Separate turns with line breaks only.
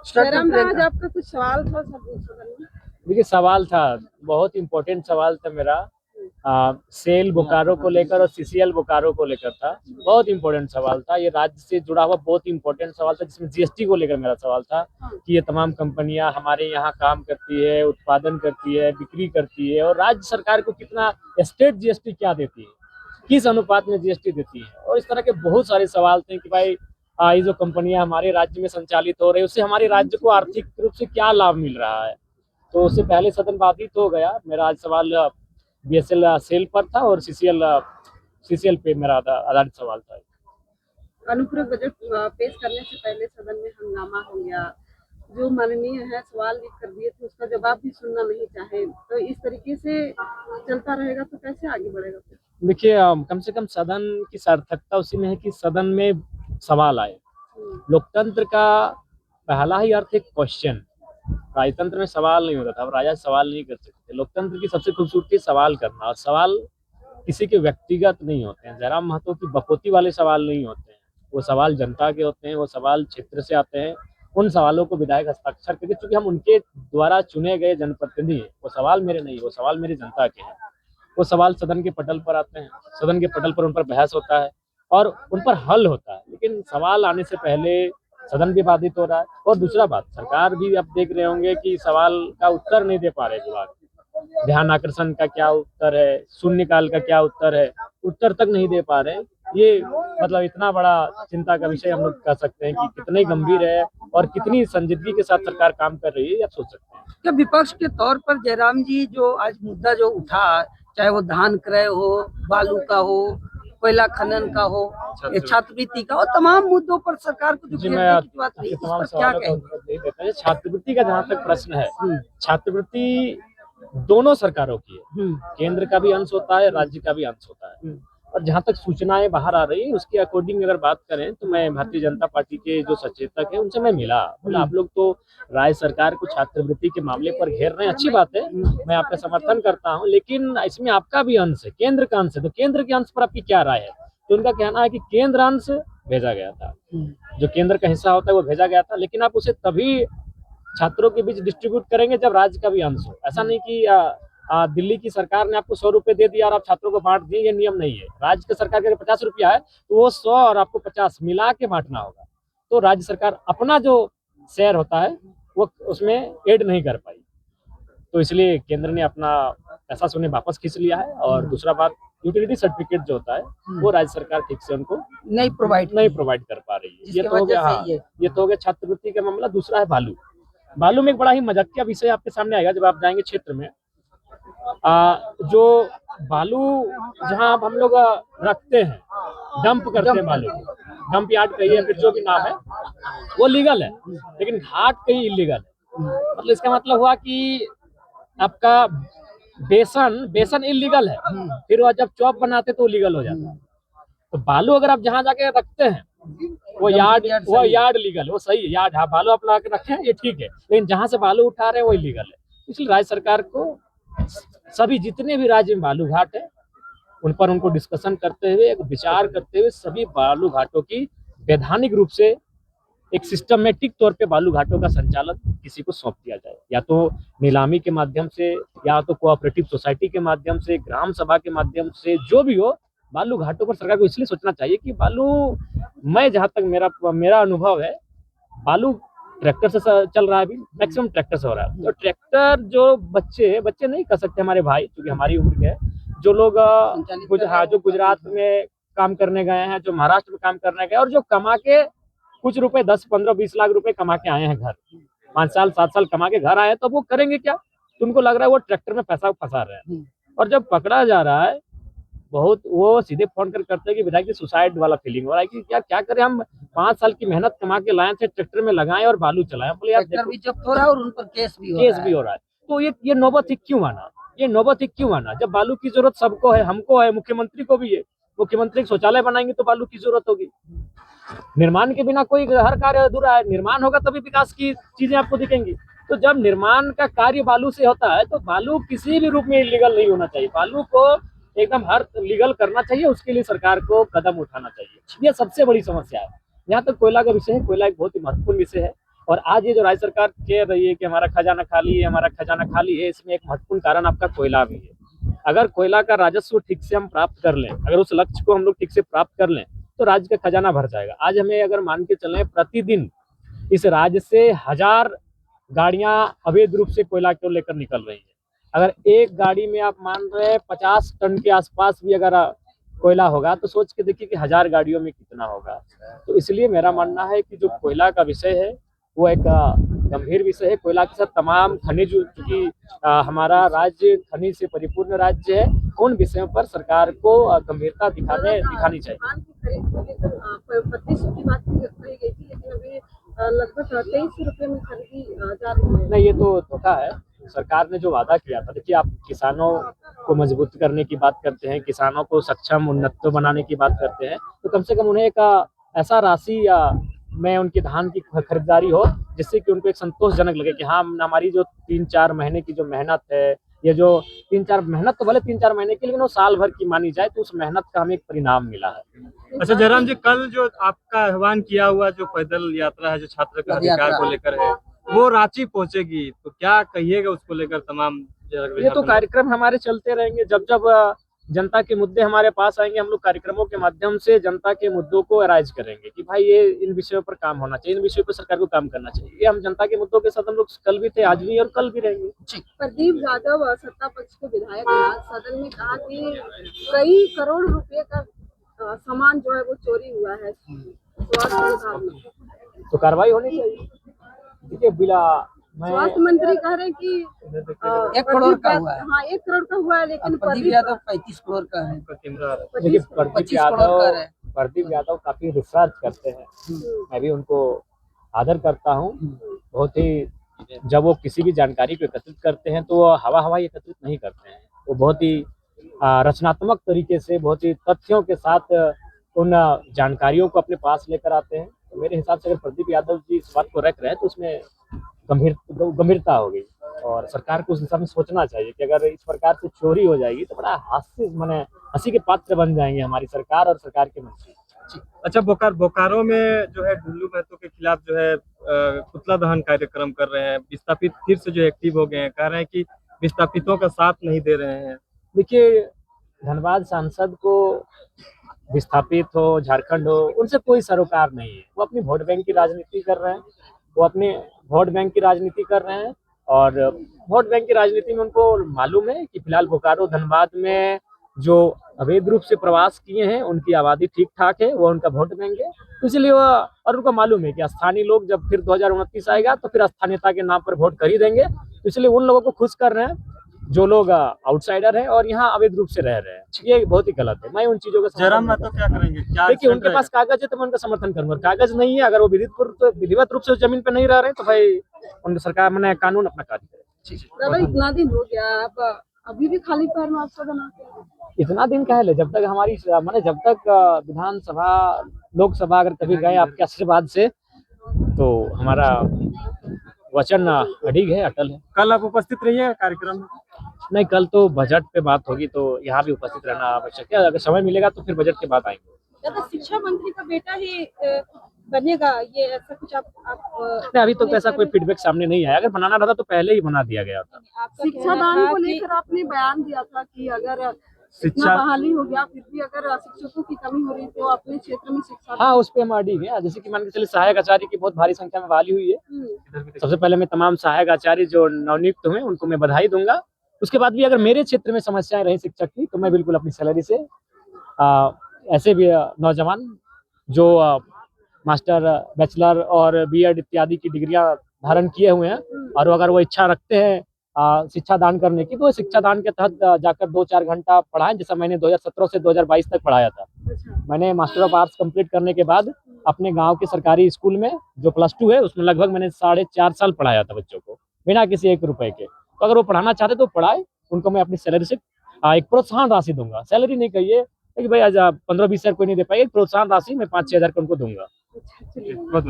जयराम जी, आज आपका कुछ सवाल था सदन में?
देखिए, सवाल था, बहुत इम्पोर्टेंट सवाल था मेरा। सेल बोकारो को लेकर और सीसीएल बोकारो को लेकर था। बहुत इम्पोर्टेंट सवाल था, ये राज्य से जुड़ा हुआ बहुत इम्पोर्टेंट सवाल था, जिसमें जीएसटी को लेकर मेरा सवाल था कि ये तमाम कंपनियां हमारे यहाँ काम करती है, उत्पादन करती है, बिक्री करती है, और राज्य सरकार को कितना स्टेट जीएसटी क्या देती है, किस अनुपात में जीएसटी देती है, और इस तरह के बहुत सारे सवाल थे कि भाई ये जो कंपनियां हमारे राज्य में संचालित हो रही है, उससे हमारे राज्य को आर्थिक रूप से क्या लाभ मिल रहा है। तो उससे पहले सदन बाधित हो गया। मेरा आज सवाल बीएसएल सेल पर था और सीसीएल पे मेरा आधारित सवाल था।
अनुपूरक बजट पेश करने से पहले सदन में हंगामा हो गया। जो माननीय है सवाल भी कर दिए थे, उसका जवाब भी सुनना नहीं चाहे, तो इस तरीके से चलता रहेगा तो कैसे आगे बढ़ेगा फिर?
देखिए, कम से कम सदन की सार्थकता उसी में है कि सदन में सवाल आए। लोकतंत्र का पहला ही अर्थ है क्वेश्चन। राजतंत्र में सवाल नहीं होता था, अब राजा सवाल नहीं कर सकते। लोकतंत्र की सबसे खूबसूरती सवाल करना, और सवाल किसी के व्यक्तिगत नहीं होते हैं। जयराम महतो की बकौती वाले सवाल नहीं होते हैं, वो सवाल जनता के होते हैं, वो सवाल क्षेत्र से आते हैं। उन सवालों को विधायक हस्ताक्षर करके, चूंकि हम उनके द्वारा चुने गए जनप्रतिनिधि हैं, वो सवाल मेरे नहीं, वो सवाल मेरी जनता के हैं। वो सवाल सदन के पटल पर आते हैं, सदन के पटल पर उन पर बहस होता है और उन पर हल होता है। लेकिन सवाल आने से पहले सदन भी बाधित हो रहा है। और दूसरा बात, सरकार भी आप देख रहे होंगे कि सवाल का उत्तर नहीं दे पा रहे विभाग। ध्यान आकर्षण का क्या उत्तर है, शून्यकाल का क्या उत्तर है, उत्तर तक नहीं दे पा रहे। ये मतलब इतना बड़ा चिंता का विषय हम लोग कह सकते हैं कि कितने गंभीर है और कितनी संजीदगी के साथ सरकार काम कर रही है, आप सोच सकते हैं।
क्या विपक्ष के तौर पर जयराम जी जो आज मुद्दा जो उठा, चाहे वो धान क्रय हो, बालू का हो, कोयला खनन का हो, छात्रवृत्ति का हो, तमाम मुद्दों पर सरकार को जो घेरने की बात रही, इस पर क्या कहेंगे?
छात्रवृत्ति का जहाँ तक प्रश्न है, छात्रवृत्ति दोनों सरकारों की है। केंद्र का भी अंश होता है, राज्य का भी अंश होता है। और जहाँ तक सूचनाएं बाहर आ रही है, उसके अकॉर्डिंग अगर बात करें तो मैं भारतीय जनता पार्टी के जो सचेतक है उनसे मैं मिला, बोला आप लोग तो राज्य सरकार को छात्रवृत्ति के मामले पर घेर रहे हैं, अच्छी बात है, मैं आपका समर्थन करता हूं, लेकिन इसमें आपका भी अंश है, केंद्र का अंश है, तो केंद्र के अंश पर आपकी क्या राय है? तो उनका कहना है कि केंद्र अंश भेजा गया था, जो केंद्र का हिस्सा होता है वो भेजा गया था, लेकिन आप उसे तभी छात्रों के बीच डिस्ट्रीब्यूट करेंगे जब राज्य का भी अंश हो। ऐसा नहीं कि दिल्ली की सरकार ने आपको 100 रुपए दे दिया और आप छात्रों को बांट दिए, ये नियम नहीं है। राज्य की सरकार का 50 रुपया है तो वो 100 और आपको 50 मिला के बांटना होगा। तो राज्य सरकार अपना जो शेयर होता है वो उसमें ऐड नहीं कर पाई, तो इसलिए केंद्र ने अपना पैसा सोने वापस खींच लिया है। और दूसरा बात, यूटिलिटी सर्टिफिकेट जो होता है वो राज्य सरकार ठीक से उनको नहीं प्रोवाइड कर पा रही है। ये तो हो गया, ये तो हो गया छात्रवृत्ति का मामला। दूसरा है बालू। बालू में एक बड़ा ही मजाकिया विषय आपके सामने आएगा जब आप जाएंगे क्षेत्र में। जो बालू जहां हम लोग रखते हैं, डंप करते हैं बालू, डंप यार्ड कहिए फिर जो भी नाम है, वो लीगल है, लेकिन घाट कहीं इलीगल है। मतलब इसका मतलब हुआ कि आपका बेसन इलीगल है, फिर वो जब चॉप बनाते तो लीगल हो जाता है। तो बालू अगर आप जहां जाके रखते हैं वो यार्ड लीगल है, वो सही है, यार्ड, हाँ बालू आप ला के रखे हैं ये ठीक है, लेकिन जहां से बालू उठा रहे हैं वो इलीगल है। इसलिए राज्य सरकार को सभी जितने भी राज्य में बालू घाट है उन पर उनको डिस्कशन करते हुए, एक विचार करते हुए सभी बालू घाटों की वैधानिक रूप से एक सिस्टमेटिक तौर पे बालू घाटों का संचालन किसी को सौंप दिया जाए, या तो नीलामी के माध्यम से, या तो कोऑपरेटिव सोसाइटी के माध्यम से, ग्राम सभा के माध्यम से, जो भी हो। बालू घाटों पर सरकार को इसलिए सोचना चाहिए कि बालू, मैं जहां तक मेरा अनुभव है, बालू ट्रैक्टर से चल रहा है, अभी मैक्सिमम ट्रैक्टर से हो रहा है। तो ट्रैक्टर जो बच्चे नहीं कर सकते, हमारे भाई क्योंकि हमारी उम्र के हैं, जो लोग जो गुजरात में काम करने गए हैं, जो महाराष्ट्र में काम करने गए, और जो कमा के कुछ रुपए 10, 15, 20 लाख रुपए कमा के आए हैं घर, 5 साल 7 साल कमा के घर आए, तो वो करेंगे क्या? तो उनको लग रहा है वो ट्रैक्टर में पैसा फंसा रहे हैं, और जब पकड़ा जा रहा है बहुत, वो सीधे फोन करते हैं कि विधायक जी सुसाइड वाला फीलिंग हो रहा है कि क्या करें, हम 5 साल की मेहनत कमा के लाए थे, ट्रैक्टर में लगाएं और बालू चलाएं। बोले यार
ट्रैक्टर भी जब्त हो रहा है और उन पर केस भी हो रहा है।
तो ये नौबत ही क्यों आना? जब बालू की जरूरत सबको है, हमको है, मुख्यमंत्री को भी है। मुख्यमंत्री शौचालय बनाएंगे तो बालू की जरूरत होगी। निर्माण के बिना कोई हर कार्य अधूरा है, निर्माण होगा तभी विकास की चीजें आपको दिखेंगी। तो जब निर्माण का कार्य बालू से होता है तो बालू किसी भी रूप में इलीगल नहीं होना चाहिए, बालू को एकदम हर लीगल करना चाहिए, उसके लिए सरकार को कदम उठाना चाहिए। यह सबसे बड़ी समस्या है। यहाँ तक कोयला का विषय है, कोयला एक बहुत ही महत्वपूर्ण विषय है, और आज ये जो राज्य सरकार कह रही है कि हमारा खजाना खाली है, हमारा खजाना खाली है, इसमें एक महत्वपूर्ण कारण आपका कोयला भी है। अगर कोयला का राजस्व ठीक से हम प्राप्त कर लें, अगर उस लक्ष्य को हम लोग ठीक से प्राप्त कर लें, तो राज्य का खजाना भर जाएगा। आज हमें अगर मान के चलें, प्रतिदिन इस राज्य से 1000 गाड़ियां अवैध रूप से कोयला को लेकर निकल रही हैं। अगर एक गाड़ी में आप मान रहे हैं 50 टन के आसपास भी अगर कोयला होगा, तो सोच के देखिए कि 1000 गाड़ियों में कितना होगा। तो इसलिए मेरा मानना है कि जो कोयला का विषय है वो एक गंभीर विषय है। कोयला के साथ तमाम खनिज, चूंकि हमारा राज्य खनिज से परिपूर्ण राज्य है, उन विषयों पर सरकार को गंभीरता दिखानी चाहिए।
धान की खरीद को लेकर 2500 की बात कही गई थी, लेकिन अभी लगभग 2300 रुपये में खरीदी जा रही है।
नहीं, ये तो धोखा है। सरकार ने जो वादा किया था, देखिए, आप किसानों को मजबूत करने की बात करते हैं, किसानों को सक्षम उन्नत बनाने की बात करते हैं, तो कम से कम उन्हें एक ऐसा राशि या में उनकी धान की खरीदारी हो जिससे कि उनको एक संतोषजनक लगे कि हाँ, हमारी जो 3-4 महीने की जो मेहनत है, ये जो 3-4 मेहनत तो भले 3-4 महीने की, लेकिन वो साल भर की मानी जाए, तो उस मेहनत का हमें एक परिणाम मिला है।
अच्छा जयराम जी, कल जो आपका आह्वान किया हुआ जो पैदल यात्रा है, जो छात्र का अधिकार को लेकर है, वो रांची पहुंचेगी, तो क्या कहिएगा उसको लेकर तमाम?
ये तो कार्यक्रम हमारे चलते रहेंगे। जब जब जनता के मुद्दे हमारे पास आएंगे, हम लोग कार्यक्रमों के माध्यम से जनता के मुद्दों को अराइज करेंगे कि भाई ये इन विषयों पर काम होना चाहिए, इन विषयों पर सरकार को काम करना चाहिए। ये हम जनता के मुद्दों के साथ हम लोग कल भी थे, आज भी और कल भी रहेंगे।
प्रदीप यादव सत्ता पक्ष के विधायक ने आज सदन में कहा कि कई करोड़ रुपए का सामान जो है वो चोरी हुआ है स्वास्थ्य विभाग में,
तो कार्रवाई होनी चाहिए। देखिए,
स्वास्थ्य मंत्री कह रहे हैं कि
1 करोड़ का हुआ है।
हाँ, 1 करोड़ का हुआ है, लेकिन
प्रदीप यादव 35 करोड़ का है।
देखिए,
25 करोड़ का है।
प्रदीप यादव काफी रिसर्च करते हैं, मैं भी उनको आदर करता हूँ बहुत ही। जब वो किसी भी जानकारी को एकत्रित करते हैं तो वो हवा एकत्रित नहीं करते हैं, वो बहुत ही रचनात्मक तरीके से, बहुत ही तथ्यों के साथ उन जानकारियों को अपने पास लेकर आते हैं। तो मेरे हिसाब से अगर प्रदीप यादव जी इस बात को रख रहे हैं तो उसमें गंभीरता होगी, और सरकार को उस दिशा में सोचना चाहिए कि अगर इस प्रकार से चोरी हो जाएगी तो बड़ा हंसी के पात्र बन जाएंगे हमारी सरकार और सरकार के मंत्री।
अच्छा, बोकारो में जो है ढुल्लू महतो के खिलाफ जो है पुतला दहन कार्यक्रम कर रहे हैं, विस्थापित फिर से जो एक्टिव हो गए हैं, कह रहे हैं कि विस्थापितों का साथ नहीं दे रहे हैं।
देखिए, धनबाद सांसद को विस्थापित हो, झारखंड हो, उनसे कोई सरोकार नहीं है। वो अपनी वोट बैंक की राजनीति कर रहे हैं, और वोट बैंक की राजनीति में उनको मालूम है कि फिलहाल बोकारो धनबाद में जो अवैध रूप से प्रवास किए हैं उनकी आबादी ठीक ठाक है, वो उनका वोट बैंक है। तो इसलिए और उनको मालूम है कि स्थानीय लोग जब फिर 2029 आएगा तो फिर स्थानीयता के नाम पर वोट कर ही देंगे। तो इसलिए उन लोगों को खुश कर रहे हैं जो लोग आउटसाइडर हैं और यहाँ अवैध रूप से रह रहे हैं। ये बहुत ही गलत है। मैं उन चीजों का
जयराम महतो क्या करेंगे?
देखिए, उनके पास कागज है तो मैं उनका समर्थन करूंगा, कागज नहीं है, अगर वो विधिवत रूप से उस जमीन पे नहीं रह रहे तो भाई उन सरकार मैंने कानून अपना कार्य करे।
दादा, इतना दिन हो गया, आप अभी भी खाली पैर में आप सदन आते हैं?
इतना दिन का है, जब तक हमारी जब तक विधानसभा लोकसभा अगर कभी गए आपके आशीर्वाद से, तो हमारा वचन अडिग है, अटल है।
कल आप उपस्थित रहिए कार्यक्रम में?
नहीं, कल तो बजट पे बात होगी, तो यहाँ भी उपस्थित रहना आवश्यक है। अगर समय मिलेगा तो फिर बजट के बाद आएंगे।
दादा, शिक्षा मंत्री का बेटा ही बनेगा, ये ऐसा कुछ आप
नहीं, अभी तो ऐसा कोई फीडबैक सामने नहीं आया। अगर बनाना रहता तो पहले ही बना दिया गया था।
शिक्षा दान को लेकर आपने बयान दिया था कि अगर शिक्षा बहाली हो गया फिर भी अगर शिक्षकों की कमी हो रही तो अपने क्षेत्र में शिक्षा,
हाँ, उस पे हम अडिग हैं। जैसे कि मान के चलिए, सहायक आचार्य की बहुत भारी संख्या में बहाली हुई है। सबसे पहले मैं तमाम सहायक आचार्य जो नवनियुक्त हुए उनको मैं बधाई दूंगा। उसके बाद भी अगर मेरे क्षेत्र में समस्याएं रही शिक्षक की, तो मैं बिल्कुल अपनी सैलरी से ऐसे भी नौजवान जो मास्टर, बैचलर और बीएड इत्यादि की डिग्रियां धारण किए हुए हैं, और अगर वो इच्छा रखते हैं शिक्षा दान करने की, तो शिक्षा दान के तहत जाकर 2-4 घंटा पढ़ाएं, जैसा मैंने 2017 से 2022 तक पढ़ाया था। मैंने मास्टर ऑफ आर्ट्स कंप्लीट करने के बाद अपने गांव के सरकारी स्कूल में जो +2 है उसमें लगभग मैंने 4.5 साल पढ़ाया था बच्चों को, बिना किसी 1 रुपए के। तो अगर वो पढ़ाना चाहते तो पढ़ाए, उनको मैं अपनी सैलरी से एक प्रोत्साहन राशि दूंगा। सैलरी नहीं कहिए कि भाई आज 15-20 हज़ार कोई नहीं दे पाएगा, एक प्रोत्साहन राशि मैं 5-6 हज़ार को उनको दूंगा।
बहुत